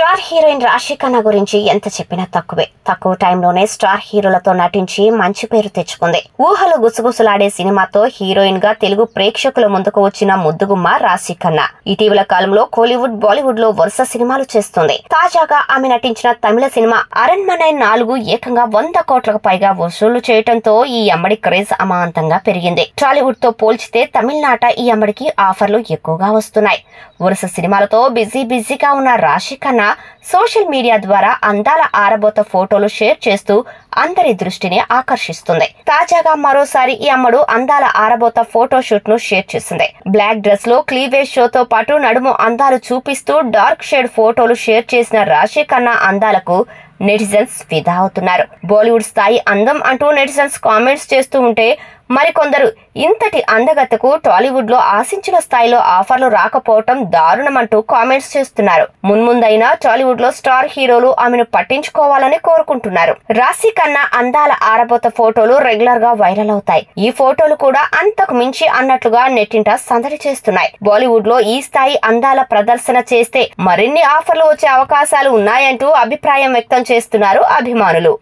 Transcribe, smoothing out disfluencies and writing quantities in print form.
Star heroine రాశి ఖన్నా గురించి ఎంత చెప్పినా తక్కువే. తక్కువ టైంలోనే స్టార్ హీరోలతో నటించి మంచి పేరు తెచ్చుకుంది. ఊహలు గుసగుసలాడే సినిమాతో హీరోయిన్ గా తెలుగు ప్రేక్షకుల ముందుకు వచ్చిన ముద్దుగుమ్మ రాశి ఖన్నా ఇటీవల కాలంలో కోలీవుడ్, బాలీవుడ్ లో వరుస సినిమాలు చేస్తుంది. తాజాగా ఆమె నటించిన తమిళ సినిమా అరణ్మనై 4 ఏకంగా 100 కోట్లకు పైగా వసూళ్లు చేయడంతో ఈ అమ్మడి క్రేజ్ అమాంతంగా పెరిగింది. టాలీవుడ్ తో పోల్చితే తమిళనాట ఈ అమ్మడికి ఆఫర్లు ఎక్కువగా వస్తున్నాయి. వరుస సినిమాలతో బిజీగా ఉన్న రాశి ఖన్నా సోషల్ మీడియా ద్వారా అందాల ఆరబోత ఫోటోలు షేర్ చేస్తూ అందరి దృష్టిని ఆకర్షిస్తుంది. తాజాగా మరోసారి ఈ అమ్మడు అందాల ఆరబోత ఫోటో షూట్ ను షేర్ చేసింది. బ్లాక్ డ్రెస్ లో క్లీవేజ్ షోతో పాటు నడుము అందాలు చూపిస్తూ డార్క్ షేడ్ ఫోటోలు షేర్ చేసిన రాశి ఖన్నా అందాలకు నెటిజన్స్ ఫిదా అవుతున్నారు. బాలీవుడ్ స్థాయి అందం అంటూ నెటిజన్స్ కామెంట్స్ చేస్తూ ఉంటే మరికొందరు ఇంతటి అందగత్తెకు టాలీవుడ్ లో ఆశించిన స్థాయిలో ఆఫర్లు రాకపోవటం దారుణమంటూ కామెంట్స్ చేస్తున్నారు. మున్ముందైనా టాలీవుడ్ లో స్టార్ హీరోలు ఆమెను పట్టించుకోవాలని కోరుకుంటున్నారు. రాశి ఖన్నా అందాల ఆరబోత ఫోటోలు రెగ్యులర్ గా వైరల్ అవుతాయి. ఈ ఫోటోలు కూడా అంతకు మించి అన్నట్లుగా నెట్టింట సందడి చేస్తున్నాయి. బాలీవుడ్ లో ఈ స్థాయి అందాల ప్రదర్శన చేస్తే మరిన్ని ఆఫర్లు వచ్చే అవకాశాలు ఉన్నాయంటూ అభిప్రాయం వ్యక్తం చేస్తున్నారు అభిమానులు.